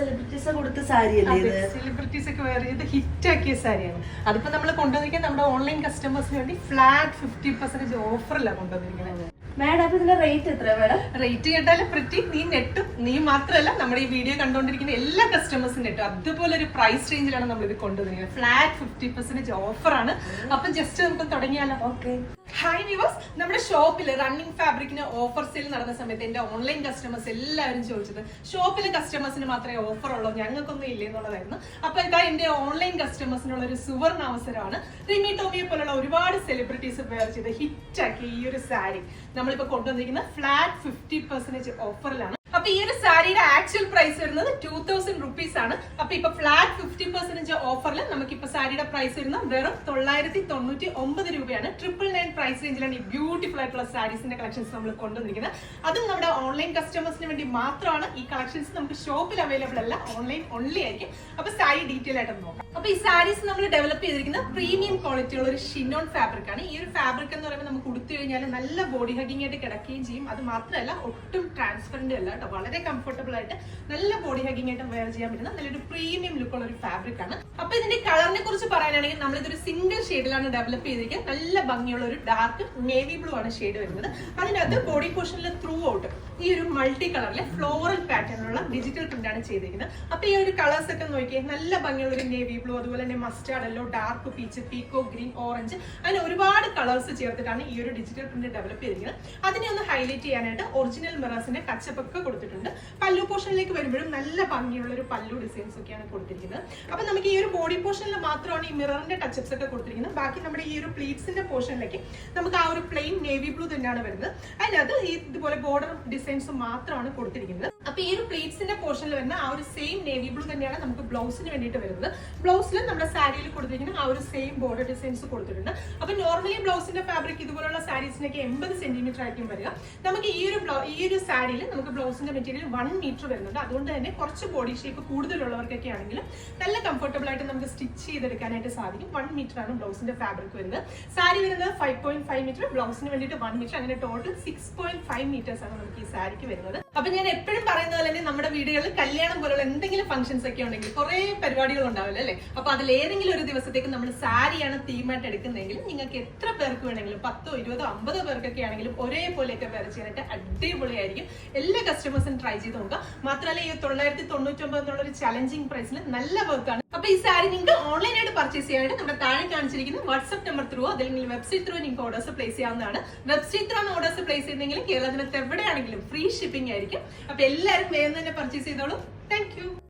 Celebrities കൊടുത്ത സാരി അല്ലേ? Celebrities ഒക്കെ വേറെ ഇത് ഹിറ്റ് ആക്കിയ സാരിയാണ്. അതിപ്പോ നമ്മൾ കൊണ്ടുവന്നിരിക്കുന്നത് നമ്മുടെ ഓൺലൈൻ കസ്റ്റമേഴ്സിന് വേണ്ടി ഫ്ലാറ്റ് 50% ഓഫറിലാണ് കൊണ്ടുവന്നിരിക്കുന്നത്. മാഡം അപ്പൊ ഇതിന്റെ റേറ്റ് എത്ര മാഡം? റേറ്റ് കേട്ടാലും പ്രിറ്റി നീ നെട്ടും. നീ മാത്രമല്ല നമ്മുടെ ഈ വീഡിയോ കണ്ടുകൊണ്ടിരിക്കുന്ന എല്ലാ കസ്റ്റമേഴ്സും നെട്ടും. അതുപോലെ ഒരു പ്രൈസ് റേഞ്ചിലാണ് നമ്മൾ ഇത് കൊണ്ടുവന്നിരിക്കുന്നത്. ഫ്ലാറ്റ് 50% ഓഫറാണ്. അപ്പൊ ജസ്റ്റ് നമുക്ക് തുടങ്ങിയാലോ? ഓക്കെ. ഹായ് വ്യൂവേഴ്സ്, നമ്മുടെ ഷോപ്പിൽ റണ്ണിങ് ഫാബ്രിക്കിന് ഓഫർ സെയിൽ നടന്ന സമയത്ത് എന്റെ ഓൺലൈൻ കസ്റ്റമേഴ്സ് എല്ലാവരും ചോദിച്ചത് ഷോപ്പിലെ കസ്റ്റമേഴ്സിന് മാത്രമേ ഓഫർ ഉള്ളൂ, ഞങ്ങൾക്കൊന്നും ഇല്ലേ എന്നുള്ളതായിരുന്നു. അപ്പൊ ഇതാ എന്റെ ഓൺലൈൻ കസ്റ്റമേഴ്സിനുള്ള ഒരു സുവർണ അവസരമാണ്. റിമി ടോമിയെ പോലുള്ള ഒരുപാട് സെലിബ്രിറ്റീസ് വെയർ ചെയ്ത് ഹിറ്റാക്കി ഈ ഒരു സാരി നമ്മളിപ്പോ കൊണ്ടുവന്നിരിക്കുന്ന ഫ്ലാറ്റ് 50% ഓഫറിലാണ്. അപ്പൊ ഈ ഒരു സാരിയുടെ ആക്ച്വൽ പ്രൈസ് വരുന്നത് 2000 റുപ്പീസ് ആണ്. അപ്പൊ ഇപ്പൊ ഫ്ലാറ്റ് 50% ഓഫറിൽ നമുക്കിപ്പോ സാരിയുടെ പ്രൈസ് വരുന്നത് വെറും 999 രൂപയാണ്. 999 പ്രൈസ് റേഞ്ചിലാണ് ഈ ബ്യൂട്ടിഫുൾ ആയിട്ടുള്ള സാരീസിന്റെ കളക്ഷൻസ് നമ്മൾ കൊണ്ടുവന്നിരിക്കുന്നത്. അതും നമ്മുടെ ഓൺലൈൻ കസ്റ്റമേഴ്സിന് വേണ്ടി മാത്രമാണ്. ഈ കളക്ഷൻസ് നമുക്ക് ഷോപ്പിൽ അവൈലബിൾ അല്ല, ഓൺലൈൻ ഓൺലി ആയിരിക്കും. അപ്പൊ സാരി ഡീറ്റെയിൽ ആയിട്ട് നോക്കാം. അപ്പൊ ഈ സാരീസ് നമ്മൾ ഡെവലപ്പ് ചെയ്തിരിക്കുന്ന പ്രീമിയം ക്വാളിറ്റി ഉള്ള ഒരു ഷിനോൺ ഫാബ്രിക് ആണ്. ഈ ഒരു ഫാബ്രിക് എന്ന് പറയുമ്പോൾ നമുക്ക് ഉടുത്തു കഴിഞ്ഞാൽ നല്ല ബോഡി ഹഗിങ് ആയിട്ട് കിടക്കുകയും ചെയ്യും. അത് മാത്രമല്ല ഒട്ടും ട്രാൻസ്പെറന്റ് അല്ല, വളരെ കംഫർട്ടബിൾ ആയിട്ട് നല്ല ബോഡി ഹഗിങ് ആയിട്ട് വെയർ ചെയ്യാൻ പറ്റുന്ന നല്ലൊരു പ്രീമിയം ലുക്ക് ഉള്ള ഒരു ഫാബ്രിക് ആണ്. അപ്പൊ ഇതിന്റെ കളറിനെ കുറിച്ച് പറയാനാണെങ്കിൽ നമ്മൾ ഇതൊരു സിംഗിൾ ഷെയ്ഡിലാണ് ഡെവലപ്പ് ചെയ്തിരിക്കുന്നത്. നല്ല ഭംഗിയുള്ള ഒരു ഡാർക്ക് നേവി ബ്ലൂ ആണ് ഷെയ്ഡ് വരുന്നത്. അതിനകത്ത് ബോഡി പോർഷനിൽ ത്രൂ ഔട്ട് ഈ ഒരു മൾട്ടി കളറിലെ ഫ്ലോറൽ പാറ്റേണിലുള്ള ഡിജിറ്റൽ പ്രിന്റ് ആണ് ചെയ്തിരിക്കുന്നത്. അപ്പൊ ഈ ഒരു കളേഴ്സ് ഒക്കെ നോക്കിയാൽ നല്ല ഭംഗിയുള്ള ഒരു നേവി ബ്ലൂ, അതുപോലെ തന്നെ mustard yellow, dark peach, പീക്കോ green, orange, അങ്ങനെ ഒരുപാട് കളേഴ്സ് ചേർത്തിട്ടാണ് ഈ ഒരു ഡിജിറ്റൽ പ്രിന്റ് ഡെവലപ്പ് ചെയ്തിരിക്കുന്നത്. അതിനെ ഒന്ന് ഹൈലൈറ്റ് ചെയ്യാനായിട്ട് ഒറിജിനൽ മിറേഴ്സിന്റെ ടച്ചപ്പ് ഒക്കെ കൊടുത്തിട്ടുണ്ട്. പല്ലു പോർഷനിലേക്ക് വരുമ്പോഴും നല്ല ഭംഗിയുള്ള ഒരു പല്ലു ഡിസൈൻസ് ഒക്കെയാണ് കൊടുത്തിരിക്കുന്നത്. അപ്പൊ നമുക്ക് ഈ ഒരു ബോഡി പോർഷനിൽ മാത്രമാണ് ഈ മിററിന്റെ ടച്ചപ്സ് ഒക്കെ കൊടുത്തിരിക്കുന്നത്. ബാക്കി നമ്മുടെ ഈ ഒരു പ്ലീറ്റ്സിന്റെ പോർഷനിലേക്ക് നമുക്ക് ആ ഒരു പ്ലെയിൻ നേവി ബ്ലൂ തന്നെയാണ് വരുന്നത്. അതിനകത്ത് ഇതുപോലെ ബോർഡർ ഡിസൈൻസ് മാത്രമാണ് കൊടുത്തിരിക്കുന്നത്. അപ്പൊ ഈ ഒരു പ്ലീറ്റ്സിന്റെ പോർഷനിൽ വരുന്ന ആ ഒരു സെയിം നേവി ബ്ലൂ തന്നെയാണ് നമുക്ക് ബ്ലൗസിന് വേണ്ടിയിട്ട് വരുന്നത്. ബ്ലൗസിൽ നമ്മുടെ സാരിയിൽ കൊടുത്തിരിക്കുന്ന ആ ഒരു സെയിം ബോർഡർ ഡിസൈൻസ് കൊടുത്തിട്ടുണ്ട്. അപ്പൊ നോർമലി ബ്ലൗസിന്റെ ഫാബ്രിക് ഇതുപോലുള്ള സാരീസിനൊക്കെ 80 സെന്റിമീറ്റർ ആയിരിക്കും വരിക. നമുക്ക് ഈ ഒരു സാരിയിൽ നമുക്ക് ബ്ലൗസിന്റെ മെറ്റീരിയൽ 1 മീറ്റർ വരുന്നുണ്ട്. അതുകൊണ്ട് തന്നെ കുറച്ച് ബോഡി ഷേപ്പ് കൂടുതലുള്ളവർക്കൊക്കെ ആണെങ്കിലും നല്ല കംഫർട്ടബിൾ ആയിട്ട് നമുക്ക് സ്റ്റിച്ച് ചെയ്തെടുക്കാനായിട്ട് സാധിക്കും. 1 മീറ്റർ ആണ് ബ്ലൗസിന്റെ ഫാബ്രിക് വരുന്നത്. സാരി വരുന്നത് 5.5 മീറ്റർ, ബ്ലൗസിന് വേണ്ടിയിട്ട് 1 മീറ്റർ, അങ്ങനെ ടോട്ടൽ 6.5 മീറ്റേഴ്സ് ആണ് നമുക്ക് ഈ സാരിക്ക് വരുന്നത്. അപ്പൊ ഞാൻ എപ്പോഴും പറയുന്നത് പോലെ തന്നെ നമ്മുടെ വീടുകളിൽ കല്യാണം പോലുള്ള എന്തെങ്കിലും ഫംഗ്ഷൻസ് ഒക്കെ ഉണ്ടെങ്കിൽ കുറെ പരിപാടികൾ ഉണ്ടാവില്ല അല്ലെ? അപ്പൊ അതിൽ ഏതെങ്കിലും ഒരു ദിവസത്തേക്ക് നമ്മൾ സാരിയാണ് തീമായിട്ട് എടുക്കുന്നതെങ്കിൽ നിങ്ങൾക്ക് എത്ര പേർക്ക് വേണമെങ്കിലും 10, 20, 50 പേർക്കൊക്കെ ആണെങ്കിലും ഒരേപോലെയൊക്കെ വെയർ ചെയ്യാനായിട്ട് അടിപൊളിയായിരിക്കും. എല്ലാ കസ്റ്റമേഴ്സും ട്രൈ ചെയ്ത് നോക്കുക. മാത്രമല്ല ഈ 999 എന്നുള്ള ഒരു ചലഞ്ചിങ് പ്രൈസിൽ നല്ല വർക്കാണ്. അപ്പൊ ഈ സാരി നിങ്ങൾക്ക് ഓൺലൈനായിട്ട് പർച്ചേസ് ചെയ്യാനായിട്ട് നമ്മുടെ താഴെ കാണിച്ചിരിക്കുന്ന വാട്സ്ആപ്പ് നമ്പർ ത്രൂ അല്ലെങ്കിൽ വെബ്സൈറ്റ് ത്രൂ നിങ്ങൾക്ക് ഓർഡേഴ്സ് പ്ലേസ് ചെയ്യാവുന്നതാണ്. വെബ്സൈറ്റ് ത്രൂ ആണ് ഓർഡേഴ്സ് പ്ലേസ് ചെയ്യുന്നെങ്കിൽ കേരളത്തിനകത്ത് എവിടെയാണെങ്കിലും ഫ്രീ ഷിപ്പിംഗ് ആയിരിക്കും. അപ്പൊ എല്ലാവരും വേഗം തന്നെ പർച്ചേസ് ചെയ്തോളൂ. Thank you.